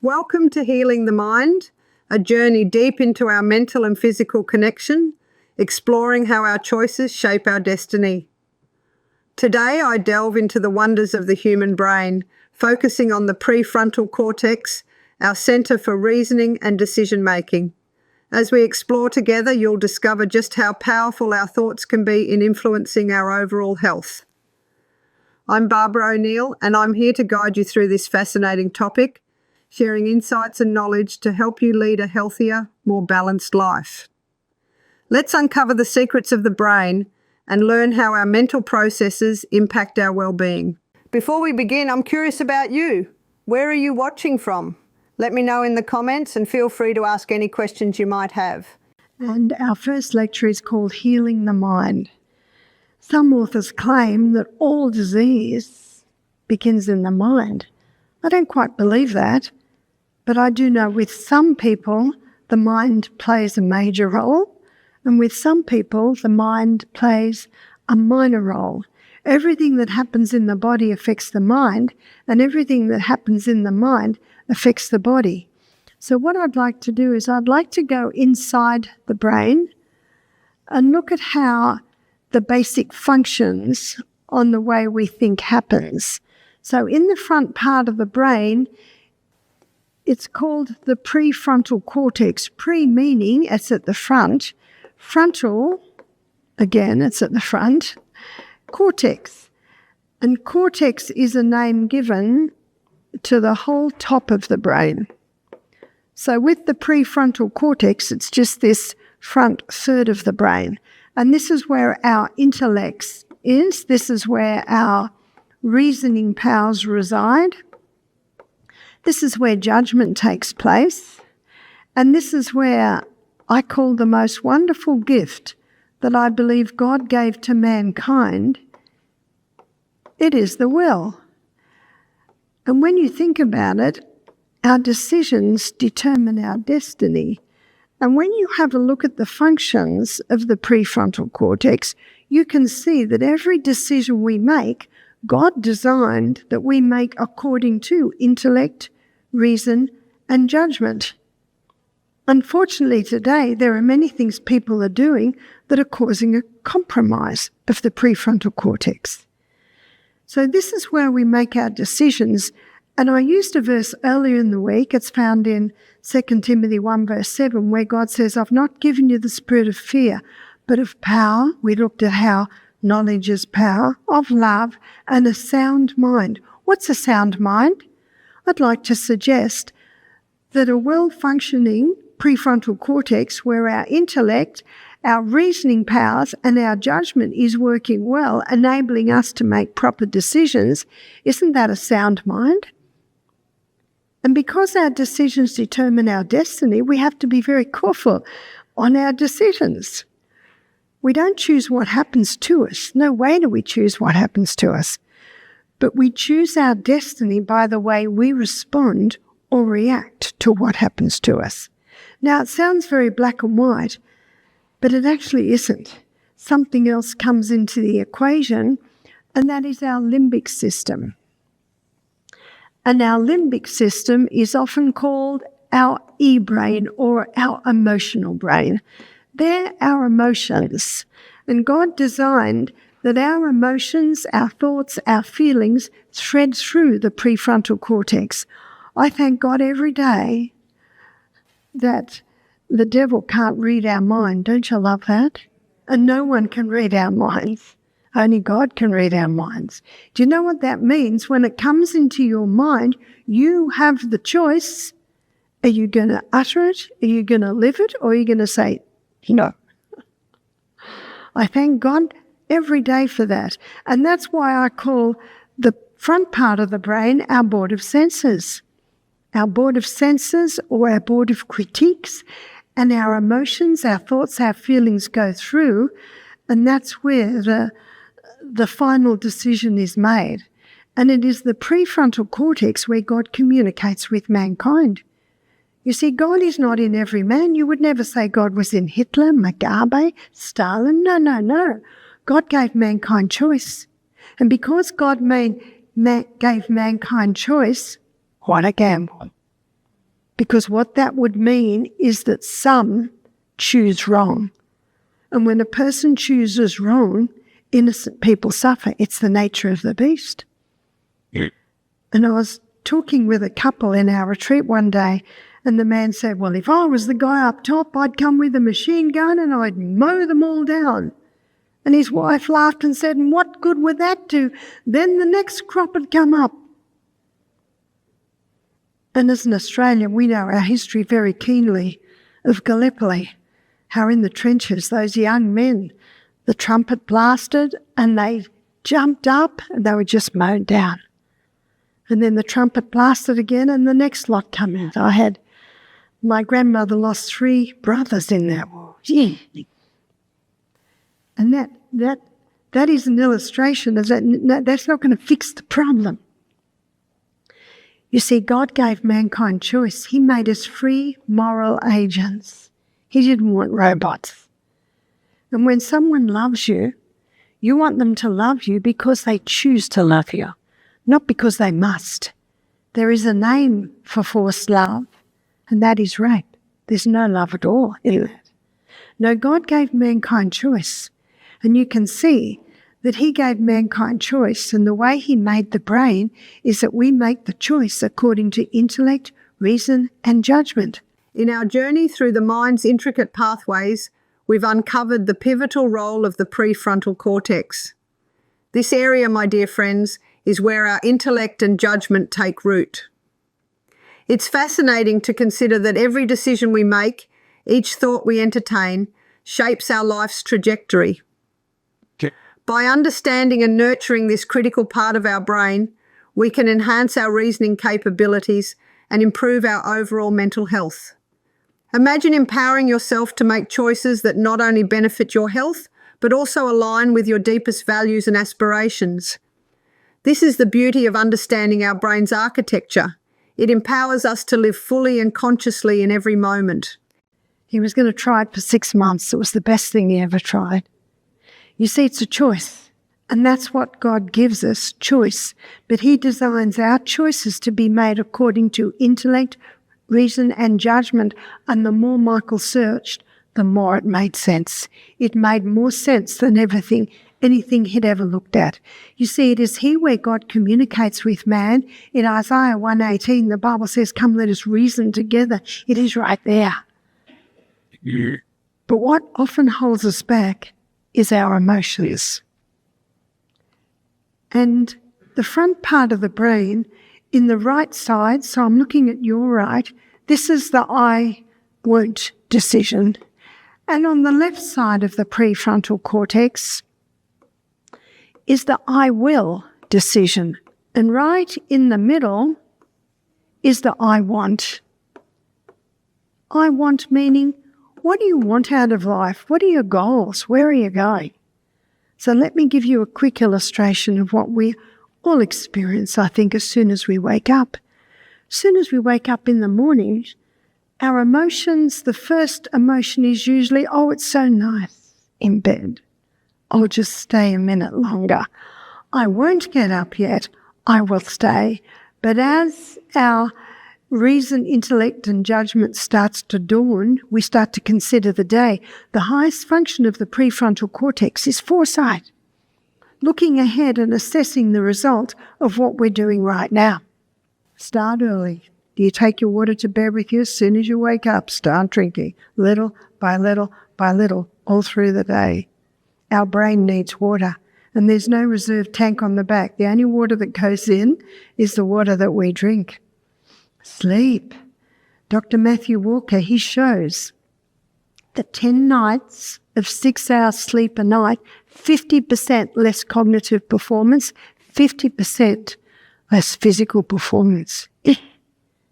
Welcome to Healing the Mind, a journey deep into our mental and physical connection, exploring how our choices shape our destiny. Today I delve into the wonders of the human brain, focusing on the prefrontal cortex, our centre for reasoning and decision-making. As we explore together, you'll discover just how powerful our thoughts can be in influencing our overall health. I'm Barbara O'Neill, and I'm here to guide you through this fascinating topic, sharing insights and knowledge to help you lead a healthier, more balanced life. Let's uncover the secrets of the brain and learn how our mental processes impact our well-being. Before we begin, I'm curious about you. Where are you watching from? Let me know in the comments and feel free to ask any questions you might have. And our first lecture is called Healing the Mind. Some authors claim that all disease begins in the mind. I don't quite believe that, but I do know with some people the mind plays a major role, and with some people the mind plays a minor role. Everything that happens in the body affects the mind, and everything that happens in the mind affects the body. So what I'd like to do is I'd like to go inside the brain and look at how the basic functions on the way we think happens. So in the front part of the brain, it's called the prefrontal cortex. Pre meaning it's at the front. Frontal, again, it's at the front. Cortex. And cortex is a name given to the whole top of the brain. So with the prefrontal cortex, it's just this front third of the brain. And this is where our intellect is. This is where our reasoning powers reside. This is where judgment takes place. And this is where I call the most wonderful gift that I believe God gave to mankind. It is the will. And when you think about it, our decisions determine our destiny. And when you have a look at the functions of the prefrontal cortex, you can see that every decision we make, God designed that we make according to intellect, reason, and judgment. Unfortunately, today, there are many things people are doing that are causing a compromise of the prefrontal cortex. So this is where we make our decisions. And I used a verse earlier in the week. It's found in 2 Timothy 1 verse 7, where God says, I've not given you the spirit of fear, but of power. We looked at how knowledge is power, of love, and a sound mind. What's a sound mind? I'd like to suggest that a well-functioning prefrontal cortex, where our intellect, our reasoning powers, and our judgment is working well, enabling us to make proper decisions, isn't that a sound mind? And because our decisions determine our destiny, we have to be very careful on our decisions. We don't choose what happens to us. No way do we choose what happens to us. But we choose our destiny by the way we respond or react to what happens to us. Now, it sounds very black and white, but it actually isn't. Something else comes into the equation, and that is our limbic system. And our limbic system is often called our e-brain or our emotional brain. They're our emotions. And God designed that our emotions, our thoughts, our feelings thread through the prefrontal cortex. I thank God every day that the devil can't read our mind. Don't you love that? And no one can read our minds. Only God can read our minds. Do you know what that means? When it comes into your mind, you have the choice. Are you going to utter it? Are you going to live it? Or are you going to say, no? I thank God every day for that. And that's why I call the front part of the brain our board of senses. Our board of senses or our board of critiques, and our emotions, our thoughts, our feelings go through, and that's where the final decision is made. And it is the prefrontal cortex where God communicates with mankind. You see, God is not in every man. You would never say God was in Hitler, Mugabe, Stalin. No. God gave mankind choice. And because God gave mankind choice, what a gamble. because what that would mean is that some choose wrong. And when a person chooses wrong, innocent people suffer. It's the nature of the beast. And I was talking with a couple in our retreat one day, and the man said, well, if I was the guy up top, I'd come with a machine gun and I'd mow them all down. And his wife laughed and said, and what good would that do? Then the next crop would come up. And as an Australian, we know our history very keenly of Gallipoli, how in the trenches those young men, the trumpet blasted and they jumped up and they were just mown down. And then the trumpet blasted again and the next lot come out. My grandmother lost 3 brothers in that war. Yeah. And that is an illustration of that. That's not going to fix the problem. You see, God gave mankind choice. He made us free moral agents. He didn't want robots. And when someone loves you, you want them to love you because they choose to love you, not because they must. There is a name for forced love, and that is rape. There's no love at all in that. No, God gave mankind choice. And you can see that he gave mankind choice, and the way he made the brain is that we make the choice according to intellect, reason, and judgment. In our journey through the mind's intricate pathways, we've uncovered the pivotal role of the prefrontal cortex. This area, my dear friends, is where our intellect and judgment take root. It's fascinating to consider that every decision we make, each thought we entertain, shapes our life's trajectory. By understanding and nurturing this critical part of our brain, we can enhance our reasoning capabilities and improve our overall mental health. Imagine empowering yourself to make choices that not only benefit your health, but also align with your deepest values and aspirations. This is the beauty of understanding our brain's architecture. It empowers us to live fully and consciously in every moment. He was going to try it for 6 months. It was the best thing he ever tried. You see, it's a choice, and that's what God gives us, choice. But he designs our choices to be made according to intellect, reason, and judgment. And the more Michael searched, the more it made sense. It made more sense than anything he'd ever looked at. You see, it is here where God communicates with man. In Isaiah 1:18, the Bible says, come, let us reason together. It is right there. Yeah. But what often holds us back is our emotions. And the front part of the brain, in the right side, so I'm looking at your right, this is the I won't decision. And on the left side of the prefrontal cortex is the I will decision. And right in the middle is the I want. I want meaning, what do you want out of life? What are your goals? Where are you going? So let me give you a quick illustration of what we all experience, I think, as soon as we wake up. As soon as we wake up in the morning, our emotions, the first emotion is usually, oh, it's so nice in bed. I'll just stay a minute longer. I won't get up yet. I will stay. But as our reason, intellect, and judgment starts to dawn, we start to consider the day. The highest function of the prefrontal cortex is foresight, looking ahead and assessing the result of what we're doing right now. Start early. Do you take your water to bed with you? As soon as you wake up, start drinking, little by little by little, all through the day. Our brain needs water, and there's no reserve tank on the back. The only water that goes in is the water that we drink. Sleep. Dr. Matthew Walker, he shows that 10 nights of 6 hours sleep a night, 50% less cognitive performance, 50% less physical performance.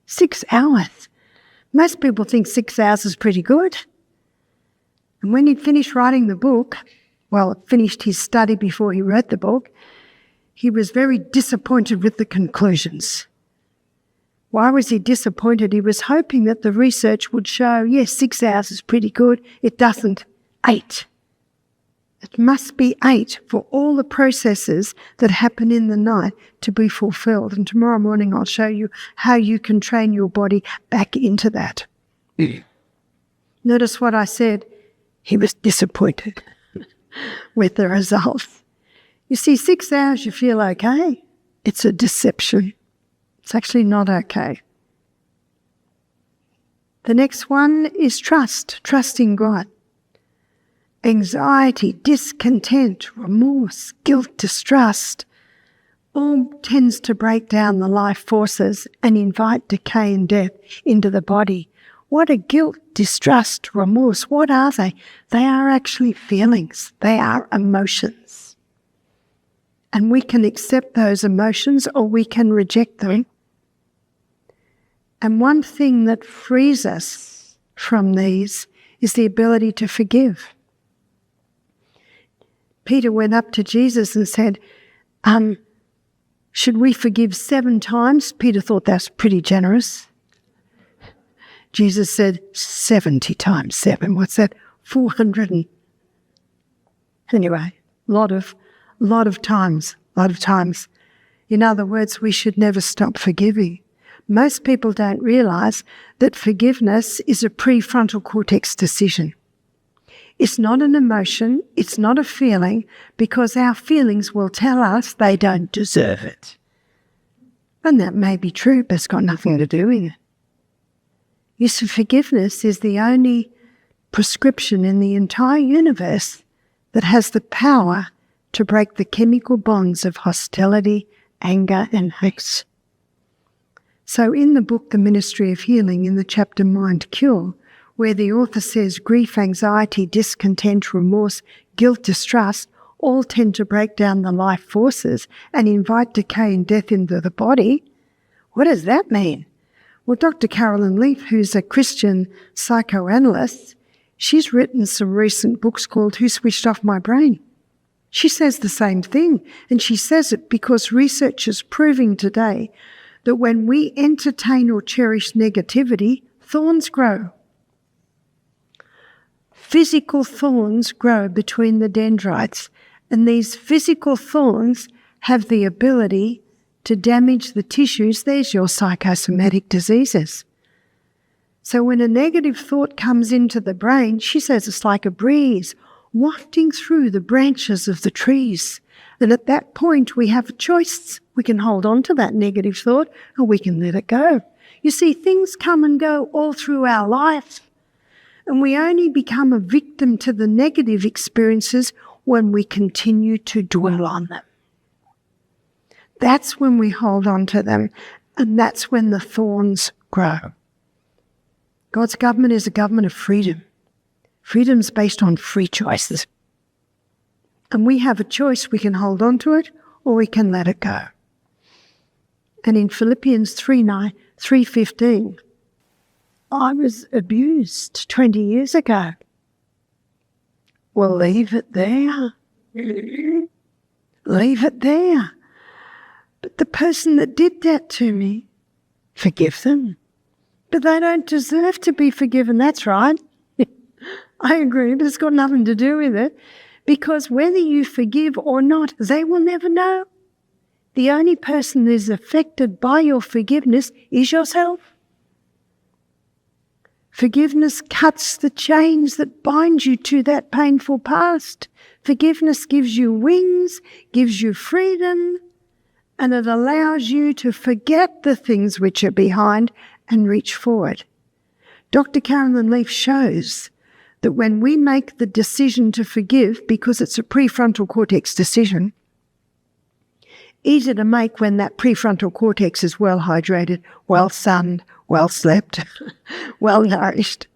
6 hours. Most people think 6 hours is pretty good. And when he'd finished writing the book, finished his study before he wrote the book, he was very disappointed with the conclusions. Why was he disappointed? He was hoping that the research would show, yes, 6 hours is pretty good. It doesn't. 8. It must be 8 for all the processes that happen in the night to be fulfilled. And tomorrow morning I'll show you how you can train your body back into that. Notice what I said. He was disappointed with the results. You see, 6 hours you feel okay. It's a deception. It's actually not okay. The next one is trust in God. Anxiety, discontent, remorse, guilt, distrust, all tends to break down the life forces and invite decay and death into the body. What are guilt, distrust, remorse? What are they? They are actually feelings. They are emotions. And we can accept those emotions or we can reject them. And one thing that frees us from these is the ability to forgive. Peter went up to Jesus and said, should we forgive 7 times? Peter thought that's pretty generous. Jesus said 70 times 7. What's that? 400 Anyway, lot of times. In other words, we should never stop forgiving. Most people don't realise that forgiveness is a prefrontal cortex decision. It's not an emotion, it's not a feeling, because our feelings will tell us they don't deserve it. And that may be true, but it's got nothing to do with it. You see, forgiveness is the only prescription in the entire universe that has the power to break the chemical bonds of hostility, anger, and hate. So in the book, The Ministry of Healing, in the chapter Mind Cure, where the author says grief, anxiety, discontent, remorse, guilt, distrust all tend to break down the life forces and invite decay and death into the body, what does that mean? Well, Dr. Carolyn Leaf, who's a Christian psychoanalyst, she's written some recent books called Who Switched Off My Brain? She says the same thing, and she says it because research is proving today that when we entertain or cherish negativity, thorns grow. Physical thorns grow between the dendrites, and these physical thorns have the ability to damage the tissues. There's your psychosomatic diseases. So when a negative thought comes into the brain, she says it's like a breeze wafting through the branches of the trees. And at that point, we have a choice. We can hold on to that negative thought or we can let it go. You see, things come and go all through our life. And we only become a victim to the negative experiences when we continue to dwell on them. That's when we hold on to them, and that's when the thorns grow. God's government is a government of freedom. Freedom's based on free choices. And we have a choice. We can hold on to it or we can let it go. And in Philippians 3:15, I was abused 20 years ago. Well, leave it there. Leave it there. But the person that did that to me, forgive them. But they don't deserve to be forgiven. That's right. I agree, but it's got nothing to do with it. Because whether you forgive or not, they will never know. The only person that is affected by your forgiveness is yourself. Forgiveness cuts the chains that bind you to that painful past. Forgiveness gives you wings, gives you freedom, and it allows you to forget the things which are behind and reach forward. Dr. Carolyn Leaf shows that when we make the decision to forgive, because it's a prefrontal cortex decision, easy to make when that prefrontal cortex is well hydrated, well sunned, well slept, well nourished.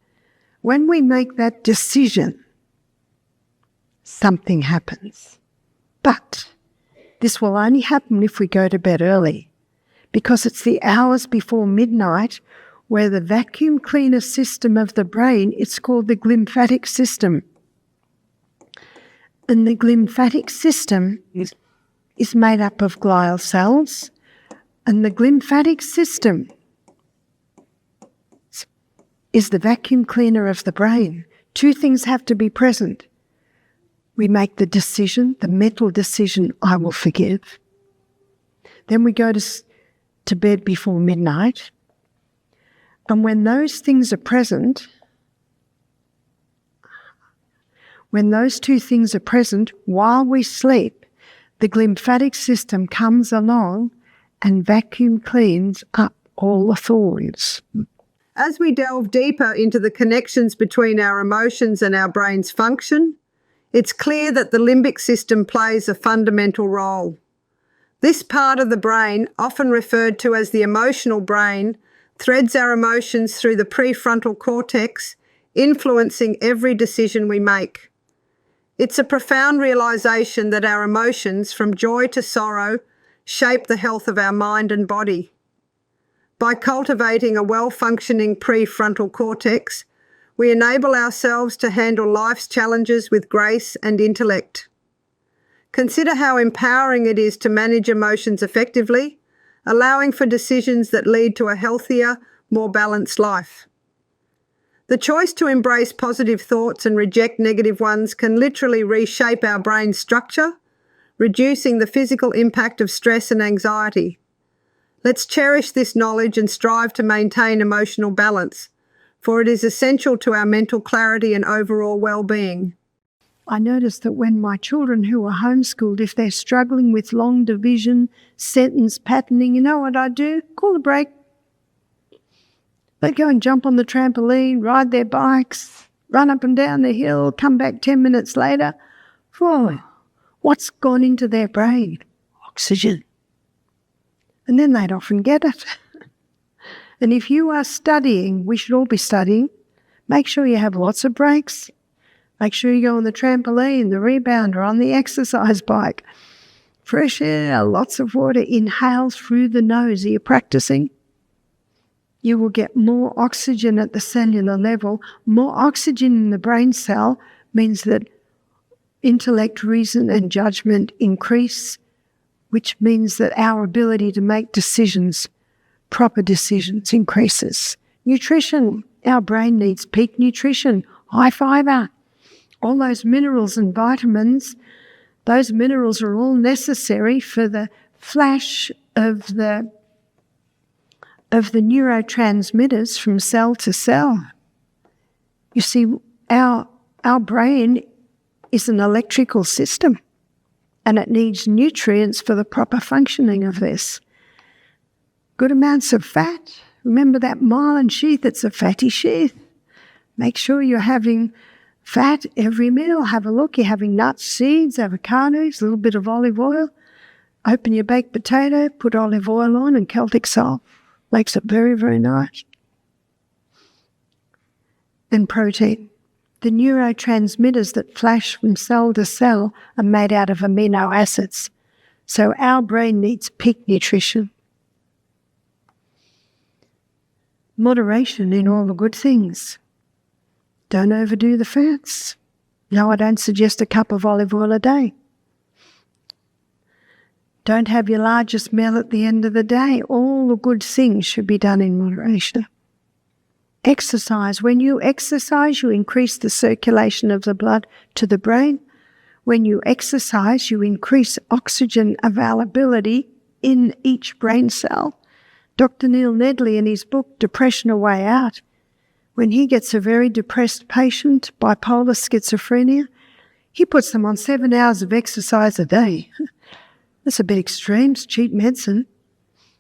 When we make that decision, something happens. But this will only happen if we go to bed early, because it's the hours before midnight where the vacuum cleaner system of the brain, it's called the glymphatic system. And the glymphatic system is made up of glial cells, and the glymphatic system is the vacuum cleaner of the brain. Two things have to be present. We make the decision, the mental decision, I will forgive. Then we go to bed before midnight. And when those things are present, when those two things are present while we sleep, the glymphatic system comes along and vacuum cleans up all the thorns. As we delve deeper into the connections between our emotions and our brain's function, it's clear that the limbic system plays a fundamental role. This part of the brain, often referred to as the emotional brain, threads our emotions through the prefrontal cortex, influencing every decision we make. It's a profound realization that our emotions, from joy to sorrow, shape the health of our mind and body. By cultivating a well-functioning prefrontal cortex, we enable ourselves to handle life's challenges with grace and intellect. Consider how empowering it is to manage emotions effectively, allowing for decisions that lead to a healthier, more balanced life. The choice to embrace positive thoughts and reject negative ones can literally reshape our brain's structure, reducing the physical impact of stress and anxiety. Let's cherish this knowledge and strive to maintain emotional balance, for it is essential to our mental clarity and overall well-being. I notice that when my children who are homeschooled, if they're struggling with long division, sentence patterning, you know what I do? Call a break. They go and jump on the trampoline, ride their bikes, run up and down the hill, come back 10 minutes later. Whoa, what's gone into their brain? Oxygen. And then they'd often get it. And if you are studying, we should all be studying, make sure you have lots of breaks. Make sure you go on the trampoline, the rebounder, on the exercise bike. Fresh air, lots of water, inhale through the nose. Are you practicing? You will get more oxygen at the cellular level. More oxygen in the brain cell means that intellect, reason and judgment increase, which means that our ability to make decisions, proper decisions, increases. Nutrition. Our brain needs peak nutrition, high fibre. All those minerals and vitamins, those minerals are all necessary for the flash of the neurotransmitters from cell to cell. You see, our brain is an electrical system and it needs nutrients for the proper functioning of this. Good amounts of fat. Remember that myelin sheath, it's a fatty sheath. Make sure you're having fat every meal. Have a look. You're having nuts, seeds, avocados, a little bit of olive oil. Open your baked potato, put olive oil on and Celtic salt. Makes it very, very nice. And protein. The neurotransmitters that flash from cell to cell are made out of amino acids. So our brain needs peak nutrition. Moderation in all the good things. Don't overdo the fats. No, I don't suggest a cup of olive oil a day. Don't have your largest meal at the end of the day. All the good things should be done in moderation. Exercise. When you exercise, you increase the circulation of the blood to the brain. When you exercise, you increase oxygen availability in each brain cell. Dr. Neil Nedley, in his book, Depression: A Way Out, when he gets a very depressed patient, bipolar schizophrenia, he puts them on 7 hours of exercise a day. That's a bit extreme, it's cheap medicine.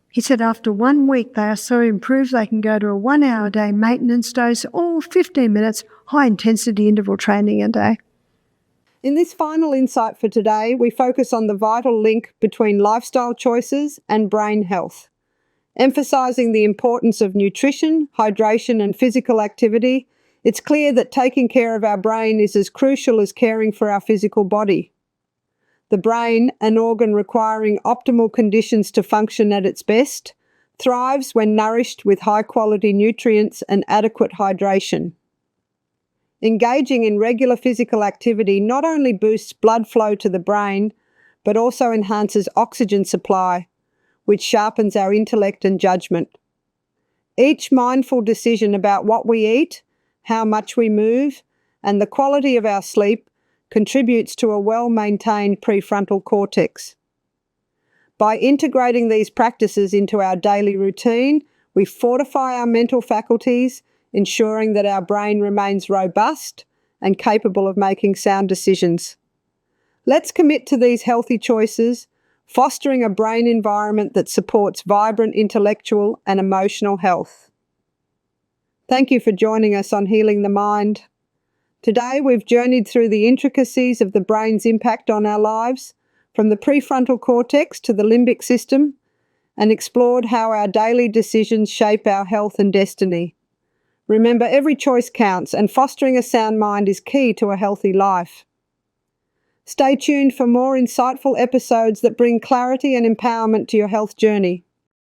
He said after 1 week they are so improved they can go to a 1 hour a day maintenance dose or 15 minutes high intensity interval training a day. In this final insight for today, we focus on the vital link between lifestyle choices and brain health, emphasising the importance of nutrition, hydration and physical activity. It's clear that taking care of our brain is as crucial as caring for our physical body. The brain, an organ requiring optimal conditions to function at its best, thrives when nourished with high-quality nutrients and adequate hydration. Engaging in regular physical activity not only boosts blood flow to the brain, but also enhances oxygen supply, which sharpens our intellect and judgment. Each mindful decision about what we eat, how much we move, and the quality of our sleep contributes to a well-maintained prefrontal cortex. By integrating these practices into our daily routine, we fortify our mental faculties, ensuring that our brain remains robust and capable of making sound decisions. Let's commit to these healthy choices, fostering a brain environment that supports vibrant intellectual and emotional health. Thank you for joining us on Healing the Mind. Today we've journeyed through the intricacies of the brain's impact on our lives, from the prefrontal cortex to the limbic system, and explored how our daily decisions shape our health and destiny. Remember, every choice counts, and fostering a sound mind is key to a healthy life. Stay tuned for more insightful episodes that bring clarity and empowerment to your health journey.